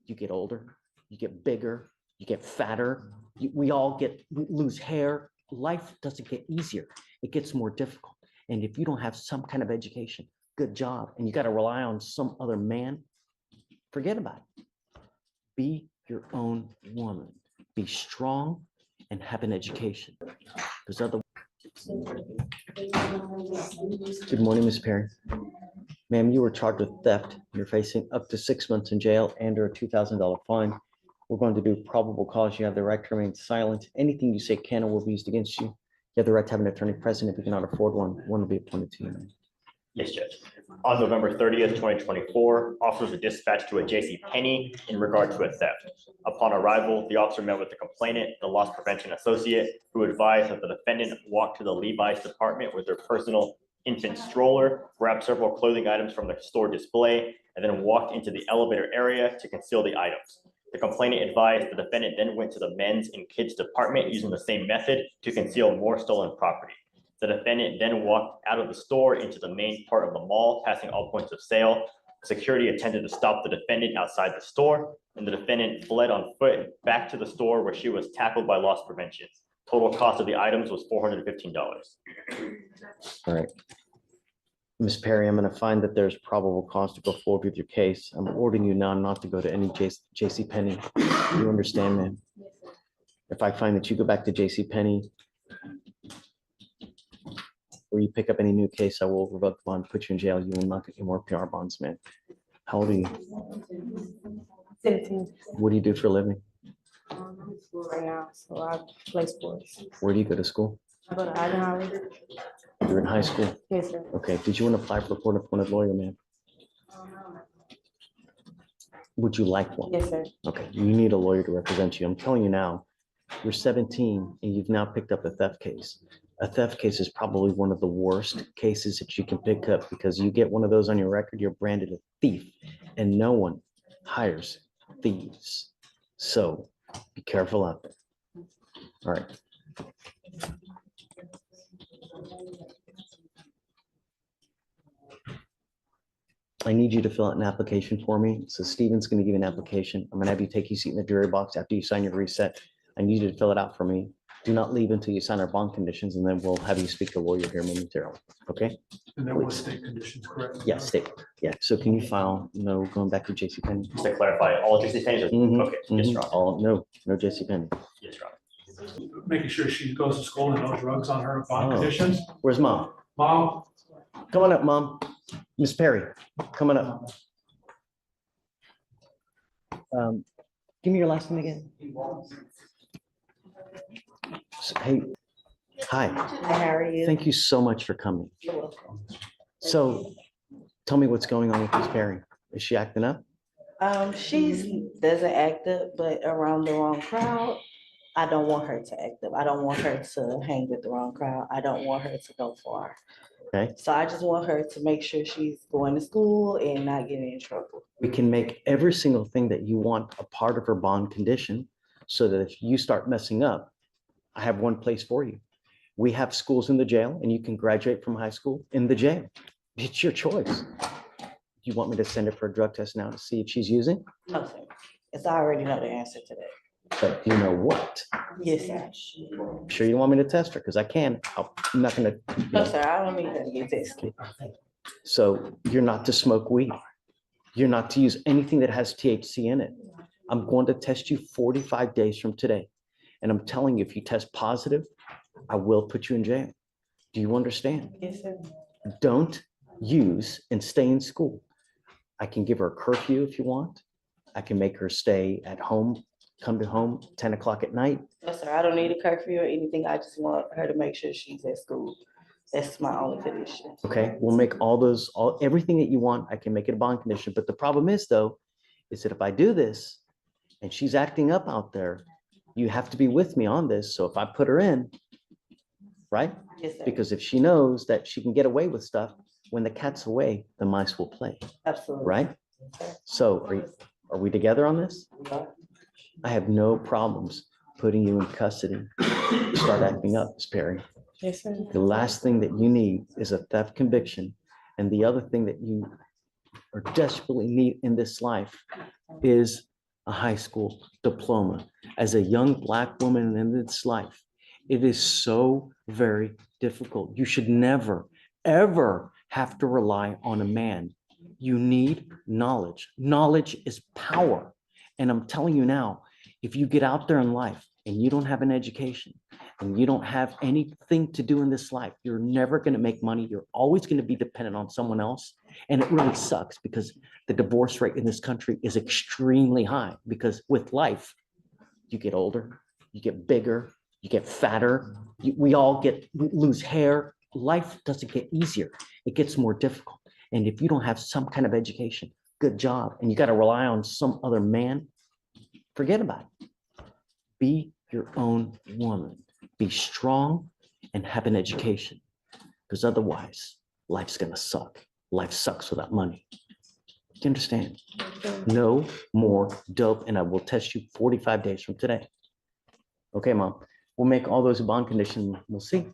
You get older, you get bigger, you get fatter. We lose hair. Life doesn't get easier. It gets more difficult. And if you don't have some kind of education, good job, and you got to rely on some other man, forget about it. Be your own woman. Be strong and have an education. Because other. Good morning, Ms. Perry. Ma'am, you were charged with theft. You're facing up to 6 months in jail and or a $2,000 fine. We're going to do probable cause. You have the right to remain silent. Anything you say can or will be used against you. You have the right to have an attorney present. If you cannot afford one will be appointed to you. Yes, Judge. On November 30th, 2024, officers were dispatched to a JCPenney in regard to a theft. Upon arrival, the officer met with the complainant, the loss prevention associate, who advised that the defendant walked to the Levi's department with their personal infant stroller, grabbed several clothing items from the store display, and then walked into the elevator area to conceal the items. The complainant advised the defendant then went to the men's and kids department using the same method to conceal more stolen property. The defendant then walked out of the store into the main part of the mall, passing all points of sale. Security attempted to stop the defendant outside the store, and the defendant fled on foot back to the store where she was tackled by loss prevention. Total cost of the items was $415. All right. Ms. Perry, I'm going to find that there's probable cause to go forward with your case. I'm ordering you now not to go to any JCPenney. You understand, ma'am? If I find that you go back to JCPenney or you pick up any new case, I will revoke the bond, put you in jail. You will not get any more PR bonds, man. How old are you? 17. What do you do for a living? I'm in school right now, so I play sports. Where do you go to school? I go to Idaho. You're in high school? Yes, sir. Okay. Did you want to apply for the court-appointed lawyer, ma'am? Would you like one? Yes, sir. Okay. You need a lawyer to represent you. I'm telling you now, you're 17 and you've now picked up a theft case. A theft case is probably one of the worst cases that you can pick up because you get one of those on your record, you're branded a thief, and no one hires thieves. So be careful out there. All right. I need you to fill out an application for me. So Steven's going to give you an application. I'm going to have you take your seat in the jury box after you sign your reset. I need you to fill it out for me. Do not leave until you sign our bond conditions, and then we'll have you speak to a lawyer here momentarily. Okay? And that was state conditions, correct? Yeah, state. Yeah. So can you file, going back to JCPenney? Just to clarify, all JCPenney's? Mhm, Okay, yes, mhm. Your Honor. No JCPenney. Yes, Your Honor. Making sure she goes to school and no drugs on her bond conditions. Where's mom? Mom, Come on up, mom. Miss Perry, come on up. Give me your last name again. Hey, hi. How are you? Thank you so much for coming. You're welcome. So tell me what's going on with Miss Perry. Is she acting up? She doesn't act up, but around the wrong crowd. I don't want her to act up. I don't want her to hang with the wrong crowd. I don't want her to go far. Okay. So I just want her to make sure she's going to school and not getting in trouble. We can make every single thing that you want a part of her bond condition so that if you start messing up, I have one place for you. We have schools in the jail and you can graduate from high school in the jail. It's your choice. Do you want me to send her for a drug test now to see if she's using? No, sir. Because I already know the answer to that. But you know what? Yes, sir. Sure you want me to test her? Because I can. I'm not going to. No, sir, I don't need her to get tested. So you're not to smoke weed. You're not to use anything that has THC in it. I'm going to test you 45 days from today. And I'm telling you, if you test positive, I will put you in jail. Do you understand? Yes, sir. Don't use and stay in school. I can give her a curfew if you want. I can make her stay at home, come to home 10 o'clock at night. No, sir, I don't need a curfew or anything. I just want her to make sure she's at school. That's my only condition. Okay, we'll make everything that you want. I can make it a bond condition. But the problem is though, is that if I do this and she's acting up out there, you have to be with me on this. So if I put her in, right? Yes, sir. Because if she knows that she can get away with stuff, when the cat's away, the mice will play, Absolutely. right? So are we together on this? We are. I have no problems putting you in custody. Start acting up, Ms. Perry. Yes, sir. The last thing that you need is a theft conviction. And the other thing that you are desperately need in this life is a high school diploma as a young Black woman in this life. It is so very difficult. You should never, ever have to rely on a man. You need knowledge. Knowledge is power. And I'm telling you now, if you get out there in life and you don't have an education and you don't have anything to do in this life, you're never going to make money. You're always going to be dependent on someone else. And it really sucks because the divorce rate in this country is extremely high because with life, you get older, you get bigger, you get fatter. We lose hair. Life doesn't get easier. It gets more difficult. And if you don't have some kind of education, good job, and you got to rely on some other man, forget about it. Be your own woman. Be strong and have an education because otherwise life's going to suck. Life sucks without money. Do you understand? No more dope. And I will test you 45 days from today. Okay, Mom. We'll make all those bond conditions. We'll see.